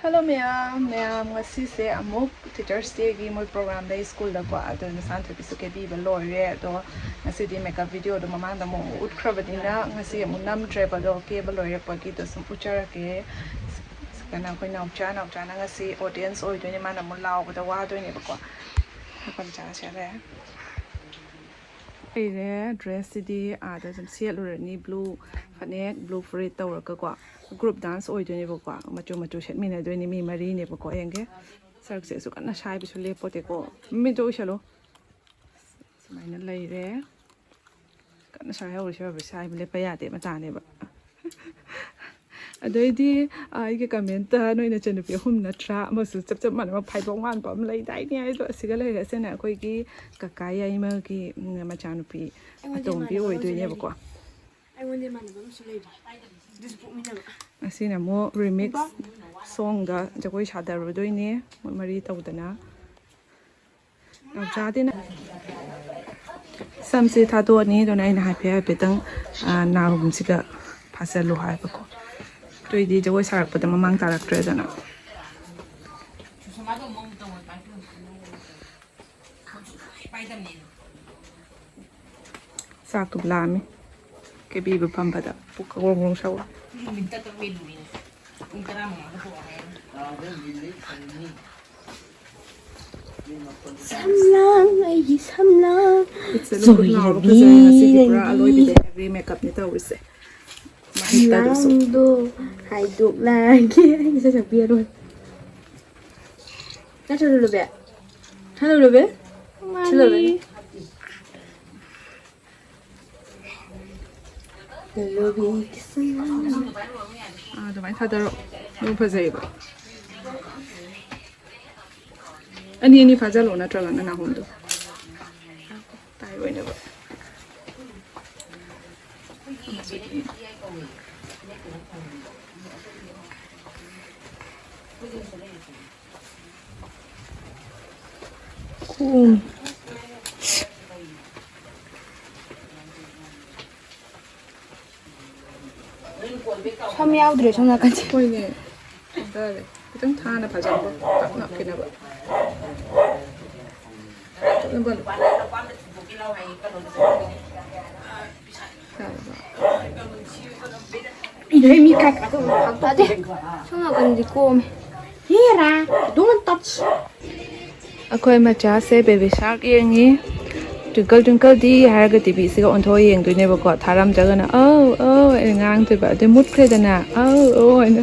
Hello ma'am, ngasi se amuk Teachers Day gi moi program day school da kwa ado na san thubi su ke bi ba loi do ngasi di make video do mamang da mo ut khrabadina ngasi amu nam travel do ke ba loi pa ki to sum puchara ke kana khoi na ngasi audience oi do ni mana mo law ba da wa do ni ba kwa kan cha cha re dress di ada jam siat lu ni blue fanek blue free tawra ka kwa group dance oi doi ne ba kwa machu set mi na doi ni mi mari ne ba ko enge sark se su kana sai bi su le pote ko mi do shalo mai na lai re kana sai ha uri sha ba sai le pa ya de ma ta ne ba adoi di ai ke comment noi na chen bi hum na tra ma su chap man ma phai bong wan pa ma lai dai ni ai do siga lai ga se na koi ki ka ka ya ma ki ma cha nupi atom bi oi doi ne ba kwa I want the man to lady. This book me never. I seen a more remix song da jagoi shada ro doi ne mari tawdana. Now jadina some say tha do ni do nai na phe betang na hum siga phasa lo hai ba ko. Toi di jagoi sarak pa da mamang tarak tre da na. Sak tu blami. Cái bị bự phẩm bật bục cái gông sâu Samlang ay samlang rồi đi every makeup ni tao sẽ samlang do hay được là kia anh sẽ chẳng biết luôn nó cho được bé hello được bé hello bé tụi bay thay đổi đúng phải vậy vậy anh ấy phải ra lỗ na trơn là nào hôn được tay vậy nè vậy 처음 야우들이 전화까지 보이네. 그래. 그냥 다 하나 봐줘. 딱 납기나 봐. 한번. 이래 미카 바빠대. 전화까지 꼬매. 얘라. don't touch. Akhoi macha se baby shark yengi. Twinkle di harga TV siga on thoi yeng doi ne ba ko tharam jaga na ngang te ba de mut kre da na na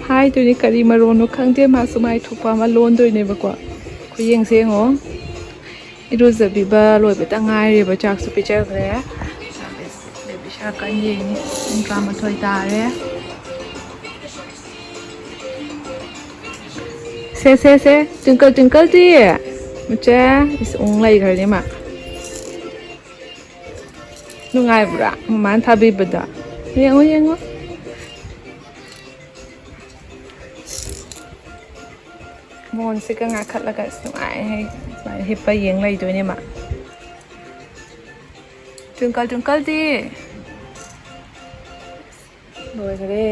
hai tu ni kari maron no khang de ma sumai thukpa ma lon doi ne ba ko khu yeng se ngo iru za bi ba loi ba ta ngai re ba chak su pi cha kre baby shark kan yeng ni in ma thoi ta re se twinkle di macha is ong lai kar ni ma nungai bra man thabi bada yengo mon se ka nga khat la ka nungai hai mai hi pa yeng lai do ni ma twinkle di loi gare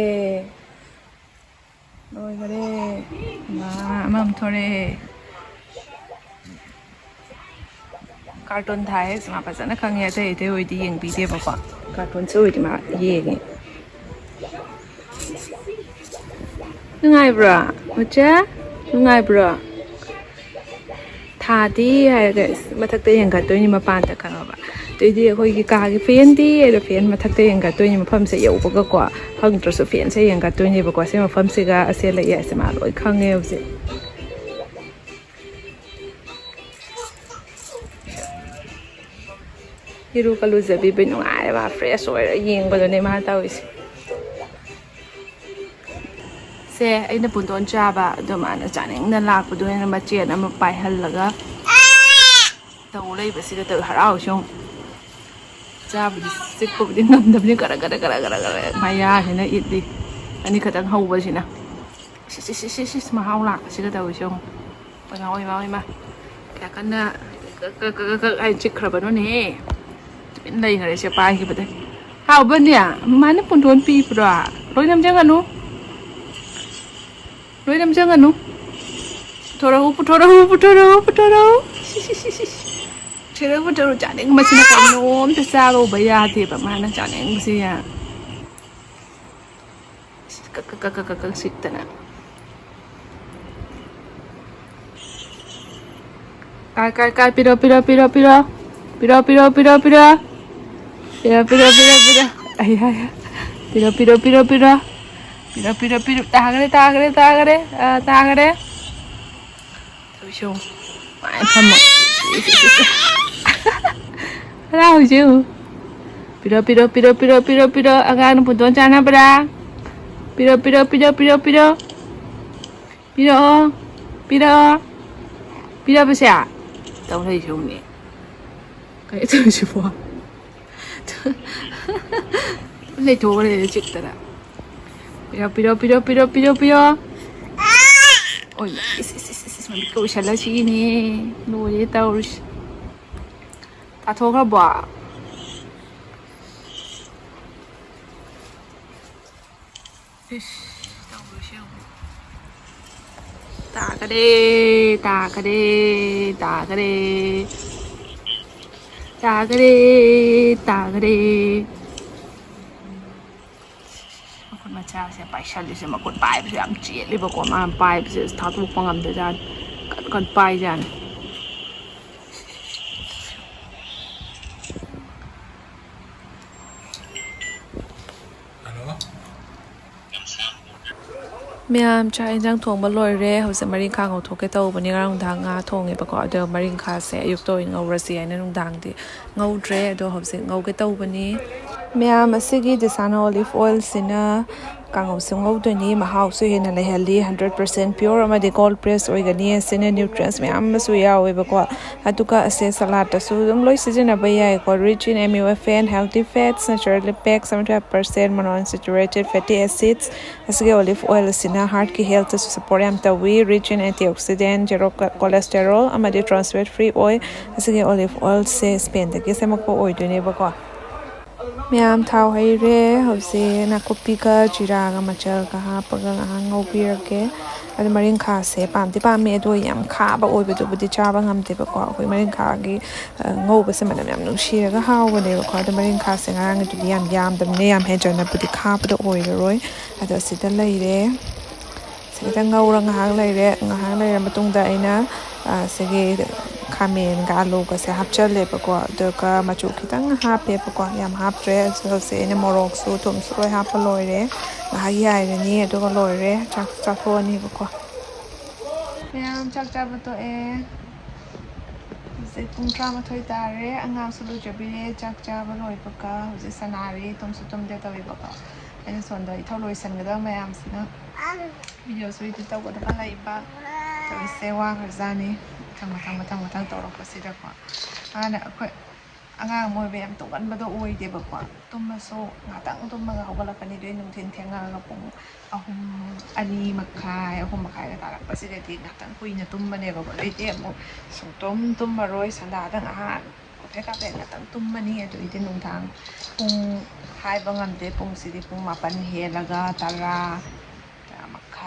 ma mam thore cartoon thai sama pa sana khang ya te oi di yeng bi de ba pa cartoon se oi di ma ye nge nungai bra macha nungai bra tha di hai guys mathak te yeng ga toi ni ma pan ta khang ba toi di khoi gi ka gi fen di e fen mathak te yeng ga toi ni ma pham se yau ba ga kwa hang tro so fen se yeng ga toi ni ba kwa se ma pham se ga ase la ya se ma loi khang nge se hiru kalu zabi be nungai ba fresh oi yeng ba do ne ma ta wi se ai na pun don cha ba do ma na cha ning na lak bu do na ma che na ma pai hal la ga tau lai ba si ga tau harau shong cha bu sik bu di ngam da ni kara ma ya he na it di ani khatang hau ba si na si ma hau lak si ga tau shong ba ngoi ma ka kan na ai chik khra ba no ne bên đây là sẽ bay cái vậy hào bên nè má nó còn thốn pi bra rồi nằm chắc là nó Rồi làm sao ngân Putoro. Chera Putoro chả nên mà xin nó nôm thì sao đâu bây giờ thì mà nó chả nên gì à. Các xịt nè. Cái piro. Ay. Piro. Tagare. Thôi chung. Mãi thầm một. Rau chứ. Piro. Agak nu puntuan cana bra. Piro. Piro apa sih? Tahu lagi chung ni. Kayak tu semua. Này thua này chụp ta đã. Piro. Ôi, mà bị câu trả lời chi nè, nuôi đấy tao. Ta thua cái bỏ. Ta cái đi.คนมาเช้าเสียไปชันดิเสียมาคนไปเสียมเจี๊ยบเลยบอกว่ามาไปเสียท้าทุกฟังคำเดียวกันก่อนไปจันเมียมชายจังทงบอลลอยเร่เขาจะมาริงคาเขาทงแกโตวันนี้เราทางงาทงไงประกอบเดิมมาริงคาเสียยุคโตเงารัสเซียนั่นดังที่เงาเร่โดยเขาจะเงาแกโตวันนี้เมียมสิ่งที่ดิฉันเอาลิฟออยล์สินะกังเอาสิ่งเอาตัวนี้มาหาสุยนั่นเลยเฮลลี่ 100% pure มาดีโกลด์เพรสออยกันนี่สินะนิวทรีนส์เมียมมาสุยเอาไว้ประกอบฮัตุกะเสียสลัดแต่สุดต้องลอยสินะไปยัยก็ rich in MUFN healthy fats natural lipids 75% monounsaturated fatty acids สิ่งเอาลิฟออยล์สินะ heart ki health su support am tawi rich in antioxidant zero cholesterol มาดี trans fat free oil สิ่งเอาolive oil เสียสเปนแต่ก็เสียมากกว่า oil ตัวนี้ประกอบเมียมเท้าให้เร่เขาเสียนักปีกจีรากมาเจอกันฮะปะกันฮะงูปีระเกะแล้วมาเรียนขาเสียปามที่ปามเมียด้วยยำขาบะโอยไปตัวบุตรชาบังคำที่ประกอบคุยมาเรียนขากี่งูไปสมัยนั้นยำนุ่งเชียก็ห้าววันเดียวก็แต่มาเรียนขาเสียงานกันจุดยำแต่เนี่ยยำให้จนนับบุตรขาไปตัวโอยเลยอาจจะสิตั้งเลยเร่สิตั้งเงารังหางเลยเร่งหางเลยมาตรงใดนะสิเกคาเมนกาโลก็เสียฮับเชลเลยประกอบเด็กก็มาจุกิตั้งฮับเปประกอบยำฮับเรสเสียในมรกสูถุงสวยฮับพลอยเร่มาหายใหญ่เลยนี่ตัวก็ลอยเร่จากโคนนี่ประกอบเมียมจับตัวเองเสร็จปุ่งตรามาถอยตาเร่อ่างงามสุดจะไปเร่จับลอยประกอบเสร็จสนารีต้มสุดต้มเดตวิประกอบอันนี้ส่วนโดยเท่าลอยสันก็ได้เมียมสินะวิดีโอสวยที่เต้าก็ได้อะไรบ้างจะไปเซว่ากันซะนี่ทั้งต่อเราก็สิได้กว่าเนี่ยค่อยอ่างมวยแบบตรงกันมาตัวอุ้ยเดี๋ยวบอกว่าตุ้มมาโซ่งาตั้งตุ้มมาเขาก็รับกันนี่ด้วยนุ่งเทียนงานเราปงเอาหุ่มอันนี้มาขายเอาหุ่มมาขายแต่ละก็สิได้ทีงาตั้งคุยเนี่ยตุ้มมาเนี่ยบอกว่าไอ้เดี๋ยวมึงส่งตุ้มมาโรยสันดาตั้งอาหารแค่กับแบบงาตั้งตุ้มมานี่ตัวอีเดนนุ่งทางปงขายบางอันเดี๋ยวปงสิได้ปงมาปันเฮแล้วก็ตารา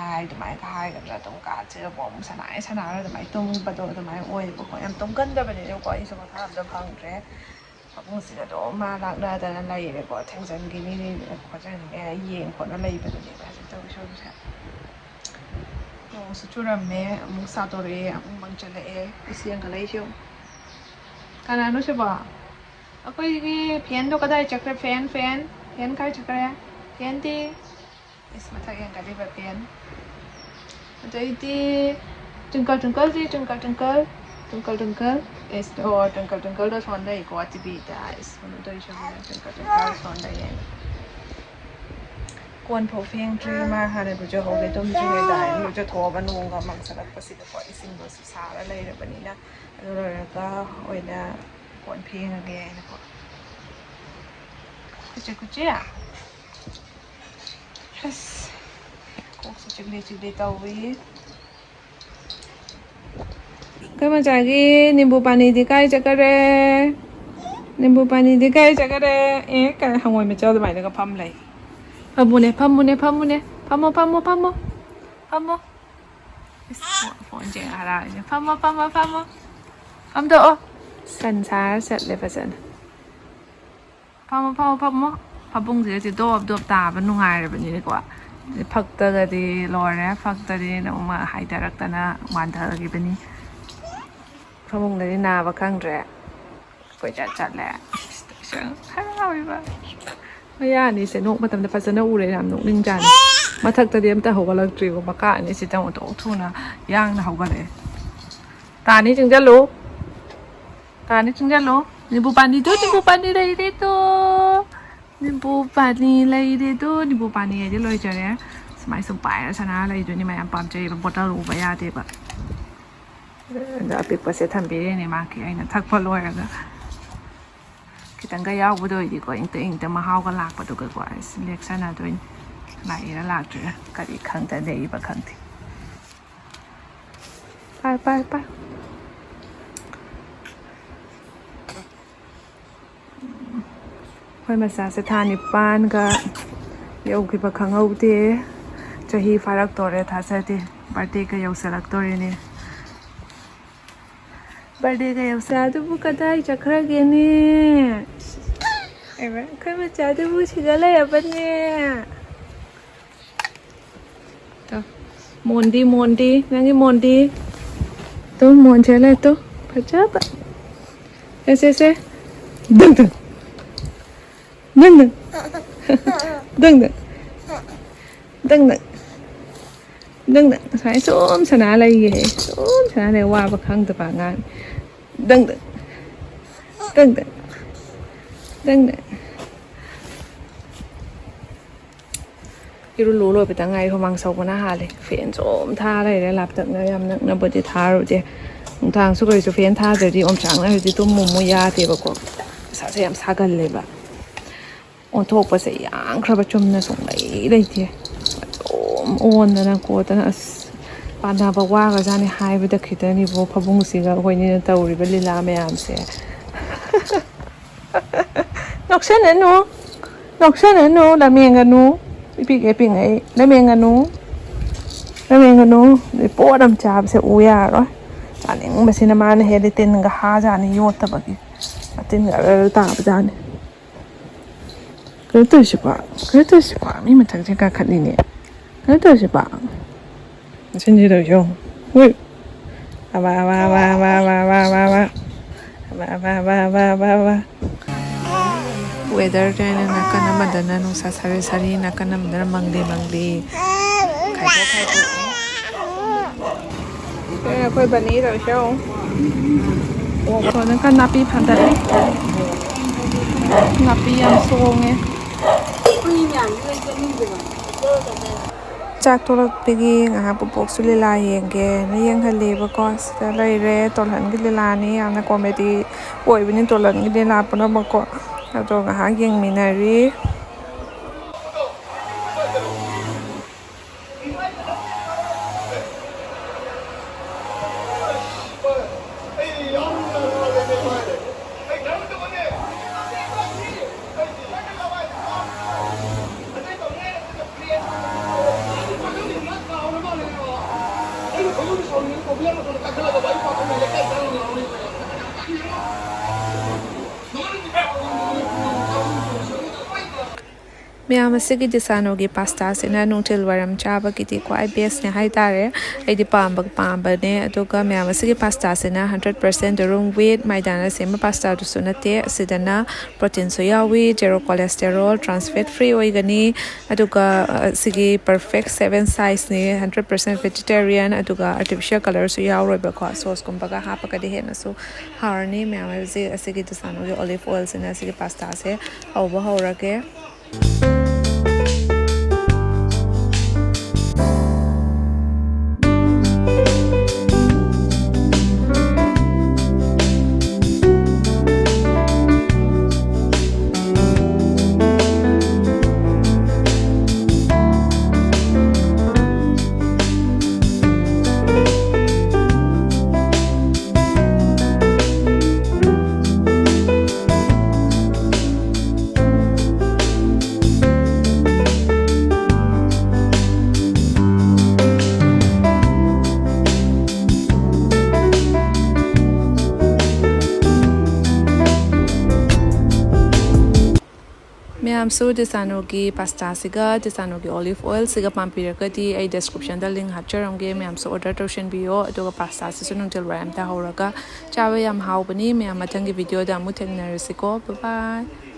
คายทำไมคายกันแล้วต้องการเจอผมชนะแล้วทำไมต้องประโดดทำไมโอ้ยบอกว่ายังต้องกันได้แบบนี้เดี๋ยวก่อนอีสมาทำจะพังแท้พอผมสิจะโดนมาลักได้แต่นั้นอะไรเดี๋ยวก่อนแทงจันกินนี่ขอจะหนึ่งแอร์เย็นคนอะไรแบบนี้ก็จะต้องช่วยใช่ลงสุดรำเมย์มุกซาโตเร่มุกบังเจเลเสียงกันเลยชิวการนั้นรู้ใช่ป่ะเอาไปที่เพี้ยนดูก็ได้จักรเพี้ยนใครจักรเพี้ยนที่Isma yang kali bagian. Jadi tungkal. Es tungkal dah sonda ikut bida. Es mana tu isya tungkal sonda yang. Kuan pofeng terima hari bujuk hobi tu mungkin dah. Bujuk thua banung kan mangsalat pasti dapat isim dosa lah ini begini na. Lalu kita oida kuan peng lagi ni kok. Kucing ya. Kok secik-secik tahu Kau macam lagi nimbu pani dikai cakare, kan hangoi macam tu macam pam lagi. Pamu ne. phone chuyện Khara phăm độ sần xá sật lên phải sần phăm phăm gì thì đốp tà vẫn nung ngày rồi bây giờ quá phật tơ thì lòi đấy phật tơ thì nó mà hay ta rắc ta na hoàn thở cái bên này phăm này na và căng rẻ phải chặt lẹ sướng hay vậyไม่ยากนี่เสนุกมาทำแต่ภาษาหน้าอูเลยทำหนุกนิ่งจันมาทักตะเดียมแต่หัวกะลักตรีกับปากกาอันนี้สิจังหวะโตทุนะย่างนะหัวกะเลยตานี้จึงจะรู้นี่บูปานีตัวนี่บูปานีเลยดิตัวนี่บูปานีเลยดิตัวนี่บูปานีจะลอยเจอเนี่ยสมัยสมัยแล้วชนะอะไรตัวนี้มันยังปั๊มใจแบบบดตะลุไปยาเด็บอะเดี๋ยวปิดประเสริฐทำไปได้เนี่ยมาคือไอ้นั่นทักพอลอยแล้วตั้งก็ยาวไปด้วยดีกว่าอิงแต่มาเฮาก็ลากไปตัวกว่าเล็กสั้นตัวไหลแล้วลากจุดก็อีกครั้งแต่เดี๋ยวอีกครั้งทีไปค่อยมาสถานีปานก็เดี๋ยวคิดว่าครั้งเอาดีจะฮีฟ้ารักตัวเลยท่าเสด็จบาร์เดย์ก็ยาวสลักตัวนี่บาร์เดย์ก็ยาวสลักตัวบุกได้จะครั้งนี้ไอ้แม่เคยมาจ่ายตัวบุชิกอะไรอ่ะปะเนี่ยตัวมอนดีนั่งกี่มอนดีตัวมอนเชลเลยตัวพระเจ้าปะเซ่ดึงใส่ส้มชนะอะไรเย่ส้มชนะเลยว่าบางครั้งแต่บางงานดึงที่รู้เลยไปตั้งไงเขามังสอบนะฮะเลยเฟียนส้มท่าอะไรได้รับจากเนื้อยำนักบดท่าหรือเจ้ทางสุกเลยจะเฟียนท่าเดี๋ยวดีอมจังนะเดี๋ยวตุ้มมุมยาเดี๋ยวบอกสาเสียมสากันเลยแบบโอนโทกไปเสียงครับประชุมนะส่งไหนได้ทีโอนนะกูแต่นะปานดาบอกว่าก็จะนี่หายไปแต่คิดแต่นี่พอพบุ้งสิก็คนนี้เตาหรือเป็นลีลาไม่อ่านเสียนกเส้นหนูละเมียงกันหนูพี่เก็บปิ่งไอ้ละเมียงกันหนูเดี๋ยวปวดน้ำจ่าไปเสียอุยาหรอจานนี้ไม่ใช่น้ำมันเฮลิเทนก็หาจานนี้โยนตะบักมาเต้นกับเราตาไปจานนี้그래도 싶어. 미면 장지가 가리네. 그래도 싶어. 진지로요. 왜? 와. Weather dyan na nakanamadanan nung sasari-sari nakanamadanan mangdi. Kaito. Kaya ako'y banito siya. So, nagkanapi pandali. Napi yang song eh.จากตัวเราไปกินนะคะปุ๊บปุ๊บสุริลาเองแกนี่ยังทะเลปะก็จะเลยเร่ตัวหลังกิเลลานี่อย่างนักคอมเมดี้ป่วยเป็นตัวหลังกิเลลาปนบก็แล้วตัวหายังมีนารีमैं मसिगी दिसानो की pasta से ना noodle वरम चाबा की थी क्वाई base ने high तारे ऐडी palm ने अतुका मैं मसिगी पास्ता से ना 100% रूम वेट मैदाना से मैं पास्ता तो सुनते सिदना प्रोटीन सोयावी zero cholesterol trans fat free ओइगनी अतुका सिगी परफेक्ट 7 साइज ने 100% वेजिटेरियन अतुका आर्टिफिशियल कलर सोयाव रोबा को सॉस कुंबा हापा का देहे नसो हारनी मैं मसिगी दिसानो के ऑलिव ऑयल से ना सिगी पास्ता से औबा होरके ꯃꯌꯥꯝꯁꯨ ꯗꯤꯁꯥꯅꯣꯒꯤ ꯄꯥꯁꯇꯥꯁꯤꯒ ꯗꯤꯁꯥꯅꯣꯒꯤ ꯑꯣꯂꯤꯚ ꯑꯣꯏꯜꯁꯤꯒ ꯄꯥꯝꯕꯤꯔꯒꯗꯤ ꯑꯩ ꯗꯦꯁꯀ꯭ꯔꯤꯞꯁꯟꯗ ꯂꯤꯡ ꯍꯥꯞꯆꯔꯝꯒꯦ ꯃꯌꯥꯝꯁꯨ ꯑꯣꯔꯗꯔ ꯇꯧꯁꯤꯟꯕꯤꯌꯣ ꯑꯗꯨꯒ ꯄꯥꯁꯇꯥꯁꯤꯁꯨ ꯅꯨꯡꯊꯤꯜ ꯋꯥꯏꯔꯝ ꯇꯥꯍꯧꯔꯒ ꯆꯥꯕ ꯌꯥꯝ ꯍꯥꯎꯕꯅꯤ ꯃꯌꯥꯝ ꯃꯊꯪꯒꯤ ꯚꯤꯗꯤꯑꯣꯗ ꯑꯃꯨꯛ ꯊꯦꯡꯅꯔꯁꯤꯀꯣ ꯕꯥꯏ ꯕꯥꯏ